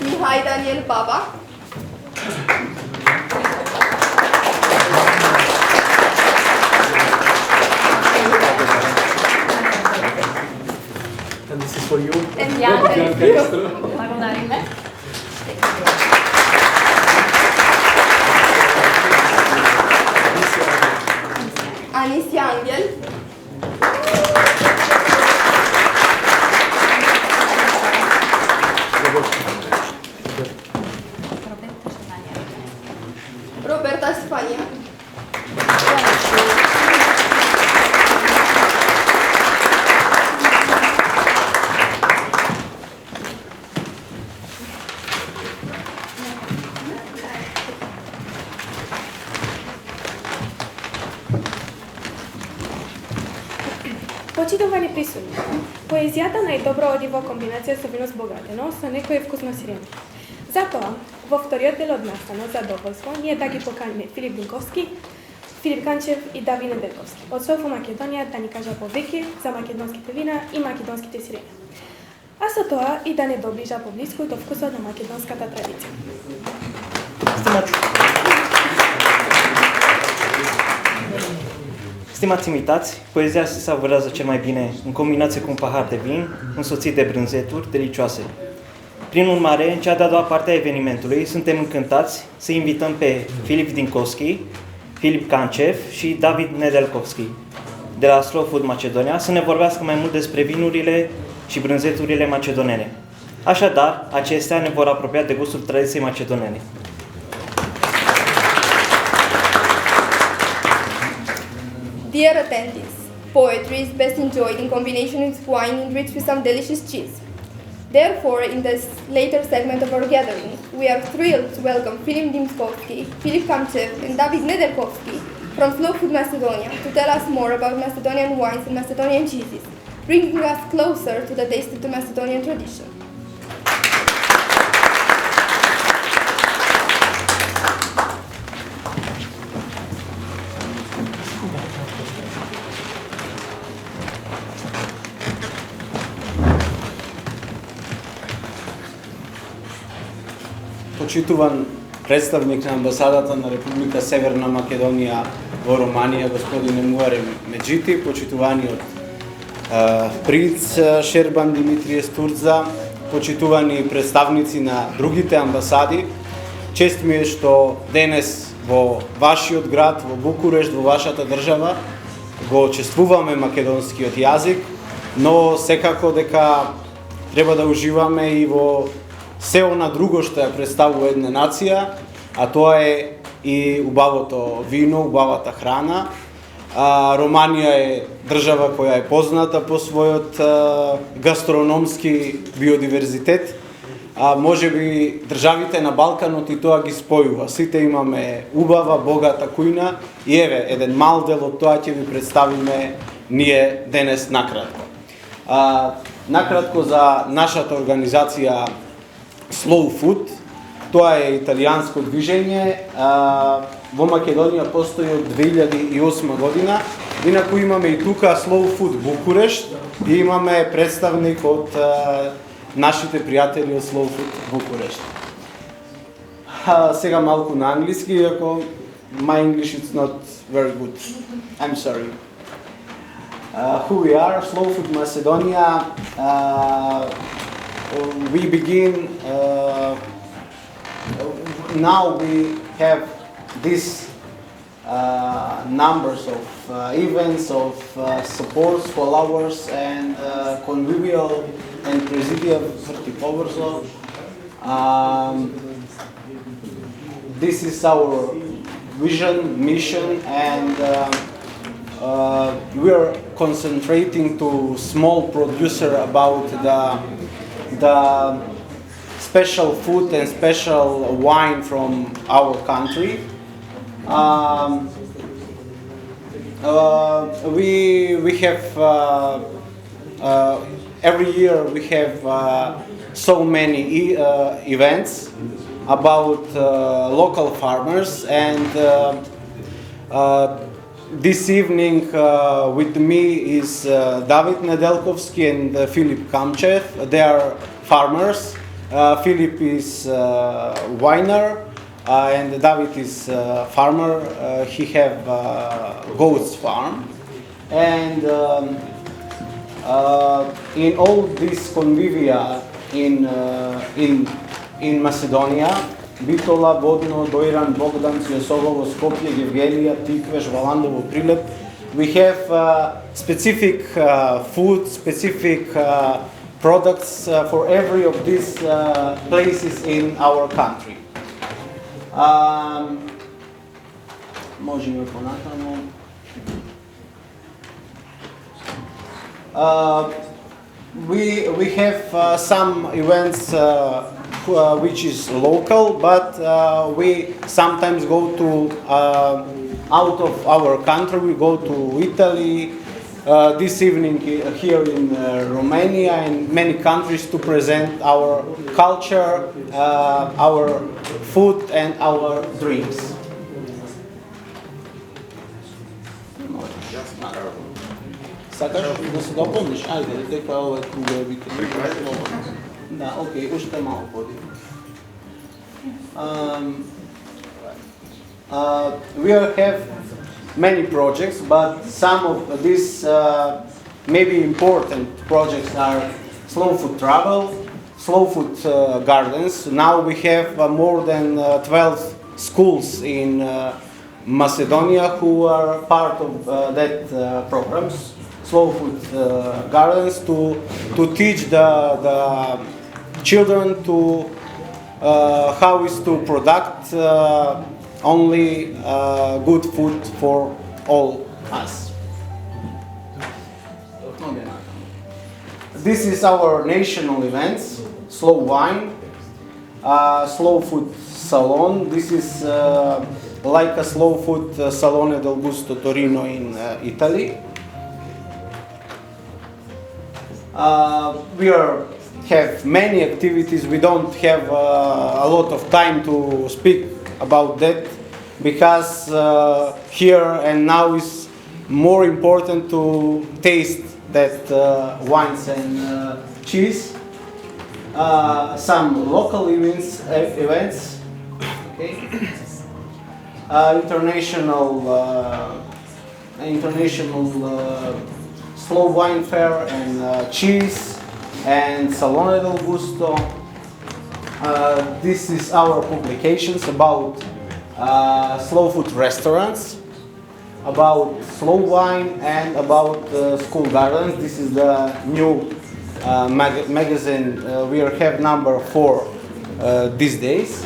Mihai Daniel Baba. And this is for you. And Jan. Благодариме. Anisia Angel. Roberta Spania. Почитувани присутни. Поезијата најдобро оди во комбинација со вино збогатено, со некое вкусно сирење. Затоа, во вториот дел од настанот задоволство, ние да ги поканиме Филип Динковски, Филип Канчев и Давид Неделковски од Софо, Македонија, да ни кажа повеќе за македонските вина и македонските сирења. А со тоа и да не доближа поблиску до вкусот на македонската традиција. Stimați invitați, poezia se savurează cel mai bine în combinație cu un pahar de vin, însoțit de brânzeturi delicioase. Prin urmare, în cea de-a doua parte a evenimentului, suntem încântați să invităm pe Filip Dinkovski, Filip Cancev și David Nedelkovski de la Slow Food Macedonia să ne vorbească mai mult despre vinurile și brânzeturile macedonene. Așadar, acestea ne vor apropia de gustul tradiției macedonene. Dear attendees, poetry is best enjoyed in combination with wine enriched with some delicious cheese. Therefore, in this later segment of our gathering, we are thrilled to welcome Filip Dimskovski, Filip Kamchev, and David Nedelkovski from Slow Food Macedonia to tell us more about Macedonian wines and Macedonian cheeses, bringing us closer to the taste of the Macedonian tradition. Почитуван представник на амбасадата на Република Северна Македонија во Романија, господине Муаре Меджити, почитуваниот Приц Шербан Димитрије Стурза, почитувани представници на другите амбасади. Чест ми е што денес во вашиот град, во Букурешт, во вашата држава, го чествуваме македонскиот јазик, но секако дека треба да уживаме и во се она друго што ја представува една нација, а тоа е и убавото вино, убавата храна. Романија е држава која е позната по својот гастрономски биодиверзитет. Може би државите на Балканот и тоа ги спојува. Сите имаме убава, богата кујна и еве, еден мал дел од тоа ќе ви представиме ние денес накратко. Накратко за нашата организација Slow Food. Тоа е италијанско движење. Во Македонија постои од 2008 година. Инаку имаме и тука Slow Food Букурешт и имаме представник од нашите пријатели од Slow Food Букурешт. Сега малку на англиски, иако my English is not very good. I'm sorry. Who we are, Slow Food Macedonia. We begin, now we have these numbers of events, of supports, followers, and convivial and presidial vertipoverso. This is our vision, mission, and we are concentrating to small producer about the special food and special wine from our country. We have every year we have so many events about local farmers, and this evening with me is David Nedelkovski and Filip Kamchev. They are farmers. Filip is winer and David is farmer. He have goats farm, and in all these convivia in Macedonia, Bitola, Bodno, Dojran, Bogdan, Cvjesovovo, Skopje, Evgenija, Tikveš, Valandovo, Prilep. We have specific food, specific products for every of these places in our country. Možemo ponatamo. We have some events which is local, but we sometimes go to out of our country. We go to Italy, this evening here in Romania and many countries to present our culture, our food and our drinks. Сакаш да се допълниш? Айде, дека ова е круговите. Да, окей, уште малко поди. We have many projects, but some of these maybe important projects are slow food travel, slow food gardens. Now we have more than 12 schools in Macedonia who are part of that programs, slow food gardens, to teach the children to how is to product only good food for all us. This is our national events, slow wine, slow food salon. This is like a slow food Salone del Gusto Torino in Italy. We have many activities. We don't have a lot of time to speak about that because here and now is more important to taste that wines and cheese. Some local events, okay. International slow wine fair and cheese and Salone del Gusto. This is our publications about slow food restaurants, about slow wine and about school gardens. This is the new magazine. We have number 4 these days.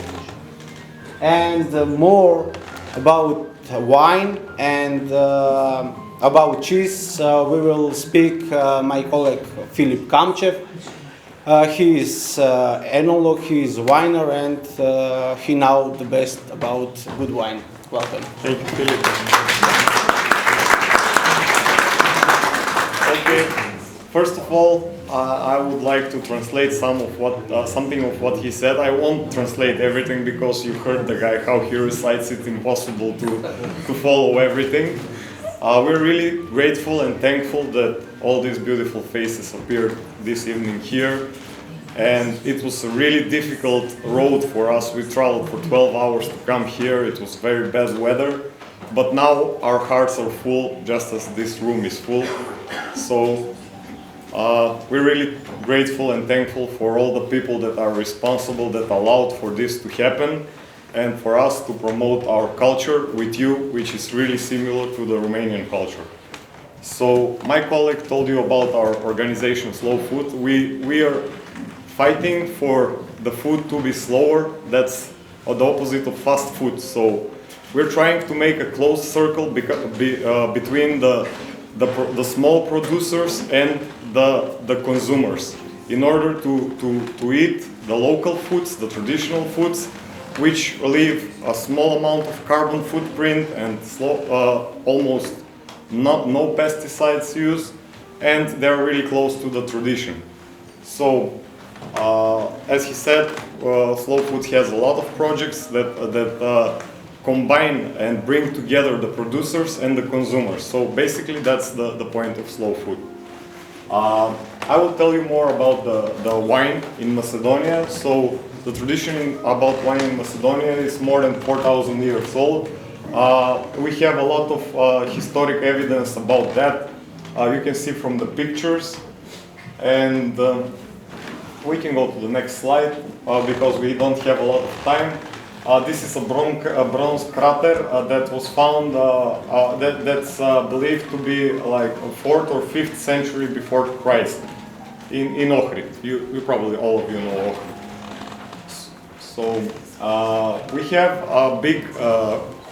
And more about wine and about cheese we will speak my colleague Filip Kamchev. He is enologue, he is winer, and he knows the best about good wine. Welcome. Thank you, Filip. Okay. First of all, I would like to translate something of what he said. I won't translate everything because you heard the guy how he recites it. Impossible to follow everything. We're really grateful and thankful that all these beautiful faces appeared this evening here. And it was a really difficult road for us. We traveled for 12 hours to come here. It was very bad weather. But now our hearts are full, just as this room is full. So we're really grateful and thankful for all the people that are responsible, that allowed for this to happen, and for us to promote our culture with you, which is really similar to the Romanian culture. So my colleague told you about our organization, Slow Food. We are fighting for the food to be slower. That's the opposite of fast food. So we're trying to make a closed circle between the small producers and the consumers, in order to eat the local foods, the traditional foods, which leave a small amount of carbon footprint and almost no pesticides used, and they're really close to the tradition. So, as he said, Slow Food has a lot of projects that combine and bring together the producers and the consumers. So basically that's the point of Slow Food. I will tell you more about the wine in Macedonia. So the tradition about wine in Macedonia is more than 4,000 years old. We have a lot of historic evidence about that. You can see from the pictures. And we can go to the next slide because we don't have a lot of time. This is a bronze crater that was found, that's believed to be like 4th or 5th century before Christ in Ohrid. You probably, all of you know Ohrid. So we have a big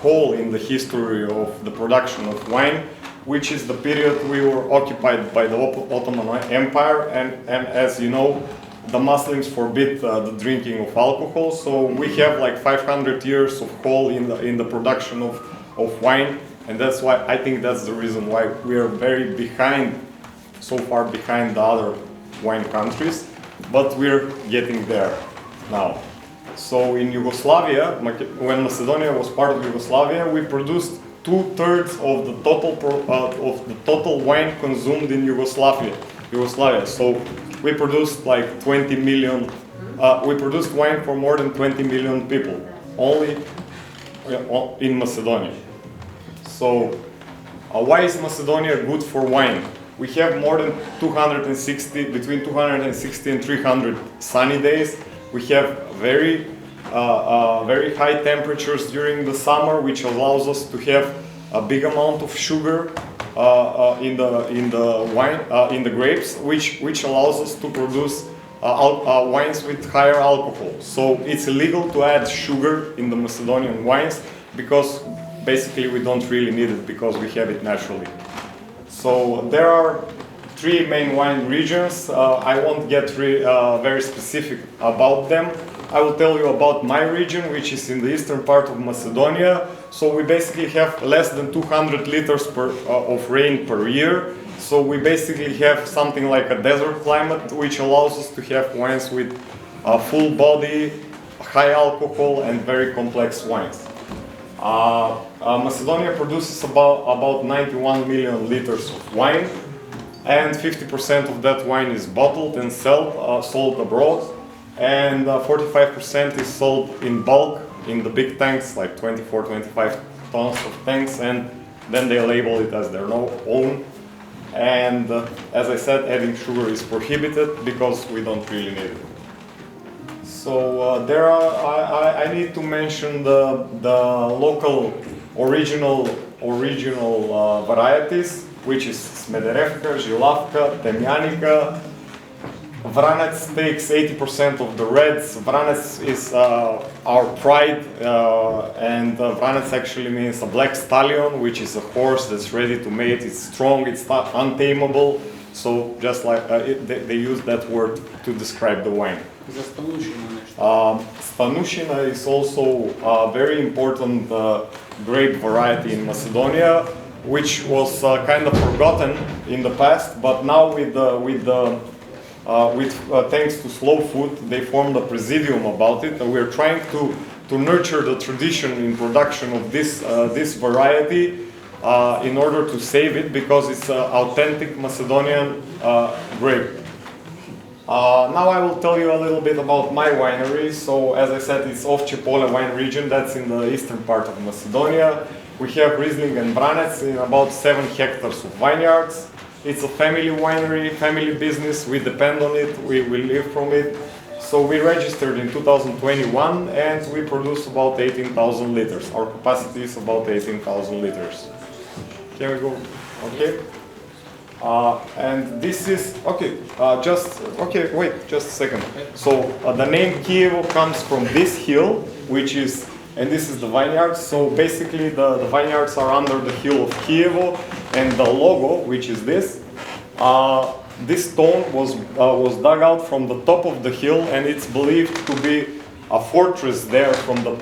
hole in the history of the production of wine, which is the period we were occupied by the Ottoman Empire, and as you know, the Muslims forbid the drinking of alcohol, so we have like 500 years of hole in the production of wine, And that's why I think that's the reason why we are very behind, so far behind the other wine countries, but we're getting there now. So in Yugoslavia, when Macedonia was part of Yugoslavia, we produced 2/3 of the total wine consumed in Yugoslavia. So we produced like 20 million. We produced wine for more than 20 million people only in Macedonia. So why is Macedonia good for wine? We have more than 260, between 260 and 300 sunny days. We have very high temperatures during the summer, which allows us to have a big amount of sugar in the wine, in the grapes, which allows us to produce wines with higher alcohol. So it's illegal to add sugar in the Macedonian wines because basically we don't really need it because we have it naturally. So there are 3 main wine regions. I won't get very specific about them. I will tell you about my region, which is in the eastern part of Macedonia. So we basically have less than 200 liters of rain per year. So we basically have something like a desert climate, which allows us to have wines with full body, high alcohol, and very complex wines. Macedonia produces about 91 million liters of wine, and 50% of that wine is bottled and sold abroad, and 45% is sold in bulk in the big tanks, like 24-25 tons of tanks, and then they label it as their own. And as I said, adding sugar is prohibited because we don't really need it. So I need to mention the local original varieties, which is Smederevka, Žilavka, Temjanica. Vranec takes 80% of the reds. Vranec is our pride, and Vranec actually means a black stallion, which is a horse that's ready to mate. It's strong, it's untamable. So just like they use that word to describe the wine. Stanushina is also a very important grape variety in Macedonia, which was kind of forgotten in the past, but now thanks to slow food, they formed a presidium about it, and we're trying to nurture the tradition in production of this variety in order to save it, because it's an authentic Macedonian grape. Now I will tell you a little bit about my winery. So as I said, it's Ovče Polje wine region, that's in the eastern part of Macedonia. We have Riesling and Vranec in about 7 hectares of vineyards. It's a family winery, family business. We depend on it, we live from it. So we registered in 2021 and we produce about 18,000 liters. Our capacity is about 18,000 liters. Can we go? Okay. And this is, wait, just a second. So the name Kievo comes from this hill, which is, and this is the vineyards. So basically the vineyards are under the hill of Kievo, and the logo, which is this stone was dug out from the top of the hill, and it's believed to be a fortress there from the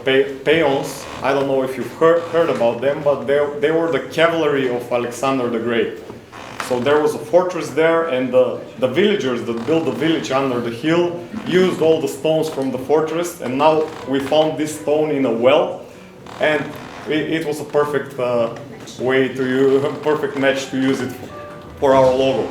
Peons. I don't know if you've heard about them, but they were the cavalry of Alexander the Great. So there was a fortress there, and the villagers that built the village under the hill used all the stones from the fortress, and now we found this stone in a well, and it was a perfect perfect match to use it for our logo.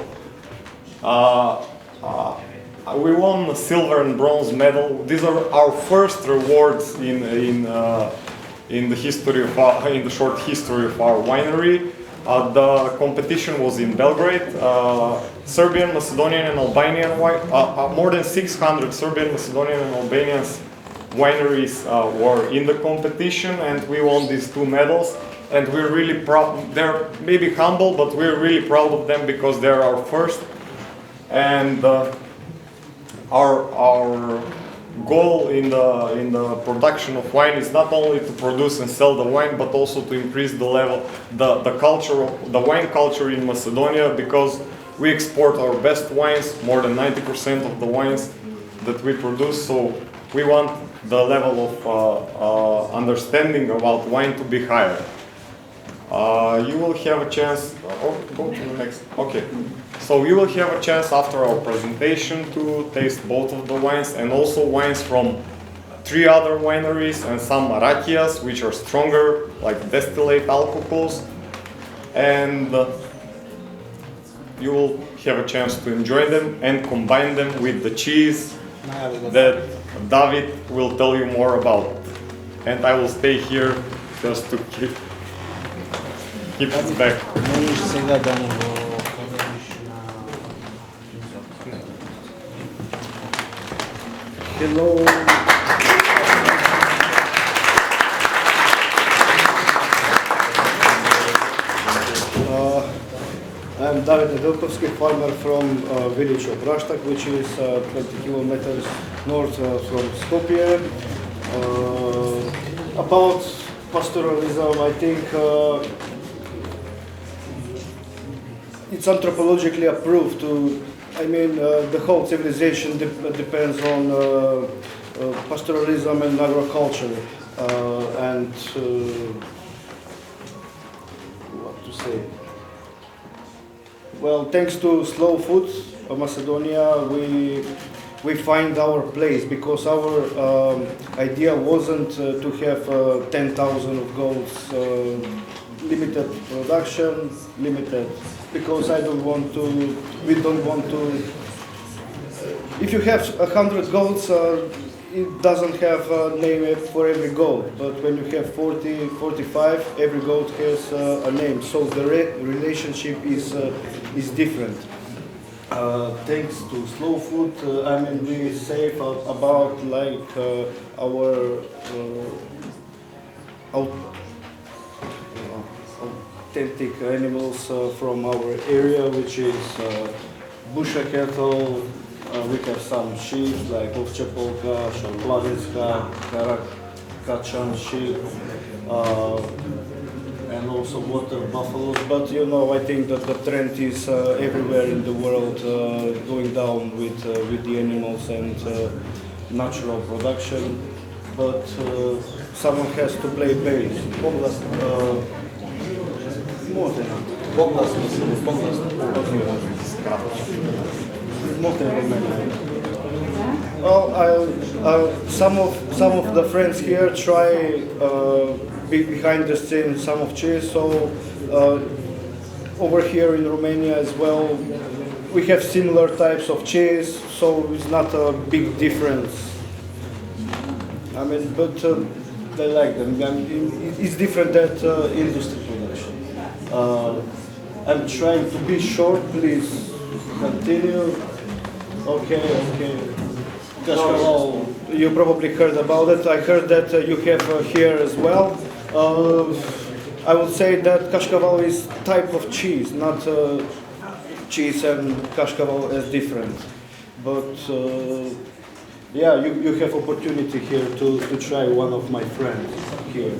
We won a silver and bronze medal. These are our first rewards in the history of in the short history of our winery. The competition was in Belgrade. Serbian, Macedonian, and Albanian more than 600 Serbian, Macedonian, and Albanian wineries were in the competition, and we won these 2 medals. And we're really proud. They're maybe humble, but we're really proud of them because they're our first. And our goal in the production of wine is not only to produce and sell the wine, but also to increase the level, the wine culture in Macedonia, because we export our best wines, more than 90% of the wines that we produce. So we want the level of understanding about wine to be higher. You will have a chance. Oh, go to the next. Okay. So you will have a chance after our presentation to taste both of the wines and also wines from 3 other wineries and some rakias, which are stronger, like distillate alcohols. And you will have a chance to enjoy them and combine them with the cheese that David will tell you more about. And I will stay here just to keep it back. Hello. I'm David Nedelkovski, farmer from village of Raštak, which is 20 kilometers north from Skopje. About pastoralism, I think it's anthropologically approved the whole civilization depends on pastoralism and agriculture, and what to say? Well, thanks to slow food of Macedonia, we find our place, because our idea wasn't to have 10,000 of goats, limited production, because we don't want to, if you have 100 goats, it doesn't have a name for every goat, but when you have 40, 45, every goat has a name, so the relationship is different. Thanks to slow food, we save about our authentic animals from our area, which is busha cattle. We have some sheep like ovčja polka, šarpladecka, Kachan sheep, and also water buffaloes. But I think that the trend is everywhere in the world going down with the animals and natural production. But someone has to play bass. Well, some of the friends here try behind the scenes some of cheese. So over here in Romania as well, we have similar types of cheese. So it's not a big difference. But they like them. It's different than industry production. I'm trying to be short. Please continue. Okay. Cașcaval, you probably heard about it. I heard that you have here as well. I would say that cașcaval is type of cheese, not cheese and cașcaval as different. But you have opportunity here to try one of my friends here.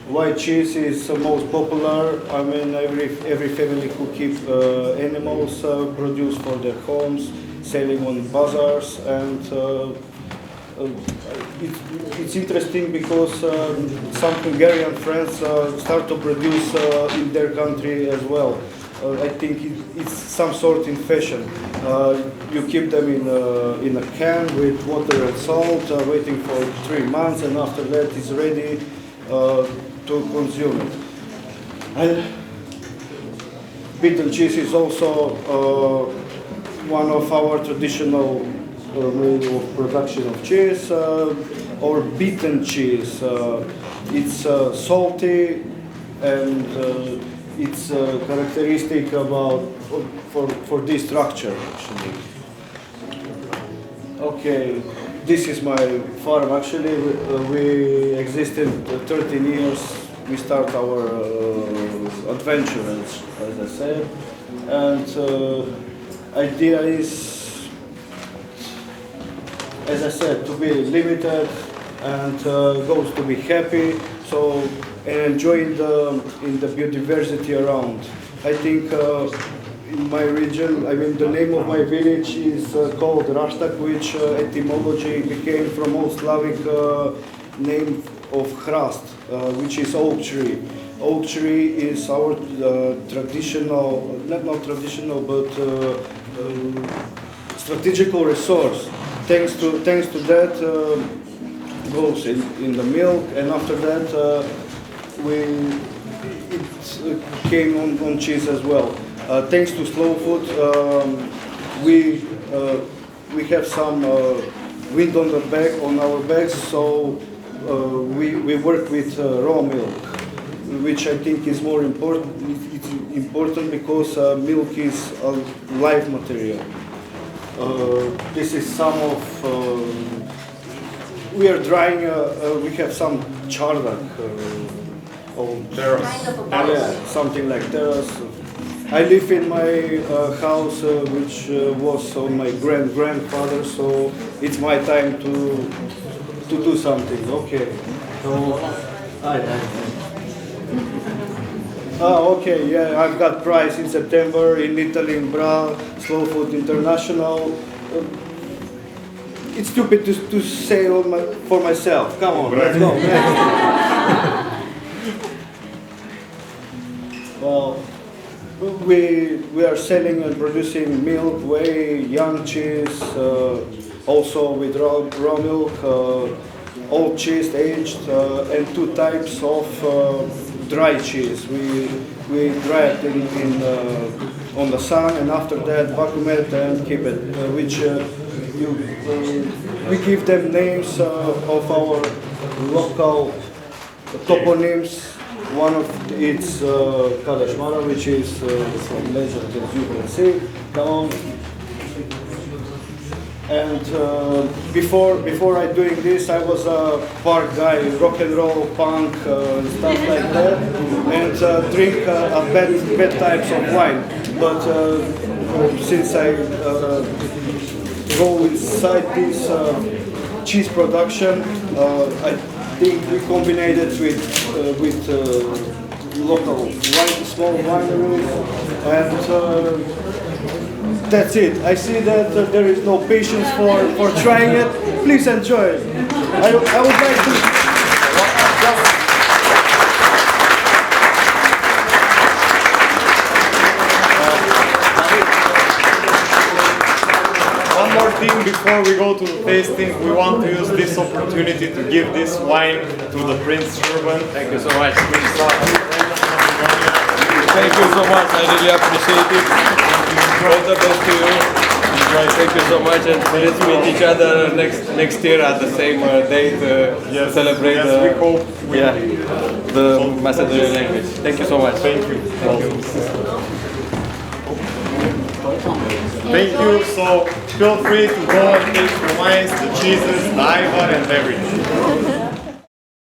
White cheese is most popular. Every family who keep animals produce for their homes, selling on bazaars, and it's interesting because some Hungarian friends start to produce in their country as well. I think it's some sort in fashion. You keep them in a can with water and salt, waiting for 3 months, and after that it's ready to consume it. And beaten cheese is also one of our traditional way of production of cheese, or beaten cheese. It's salty, and it's characteristic for this structure actually. Okay, this is my farm actually. We existed 13 years. We start our adventure, as I said, and idea is, as I said, to be limited and goes to be happy, so and enjoy in the biodiversity around. I think in my region, the name of my village is called Raštak, which etymology became from Old Slavic name of hrast, which is oak tree. oak tree is our traditional, not traditional, but strategical resource. Thanks to that, goes in the milk, and after that it came on cheese as well. Thanks to slow food, we have some wind on the back on our backs, so we work with raw milk, which I think is more important. It's important because milk is a live material. This is some of. We are drying. We have some chardak on terrace. Kind of a Yeah, something like terrace. I live in my house, which was on my grandfather, so it's my time to do something. Okay. So, okay. Yeah, I've got prize in September in Italy, in Bra, Slow Food International. It's stupid to say for myself. Come on, let's go. Well, we are selling and producing milk, whey, young cheese, also with raw milk, old cheese aged, and 2 types of dry cheese. We dry it on the sun, and after that vacuum it and keep it, which we give them names of our local toponyms. One of it's Kalashmara, which is from legend, as you can see. Down. And before I doing this, I was a park guy, rock and roll, punk, stuff like that, and drink bad types of wine. But since I go inside this cheese production, I think we combined it with local small wineries, and that's it. I see that there is no patience for trying it. Please enjoy it. I would like to. One more thing before we go to the tasting, we want to use this opportunity to give this wine to the Prince Urban. Thank you so much. Thank you so much. I really appreciate it. All the best to you. Thank you so much, and let's meet each other next year at the same date to celebrate we hope the Macedonian language. Thank you so much. Thank you. Thank you. Thank you. So feel free to go and taste the wines, the cheeses, the ivar, and everything.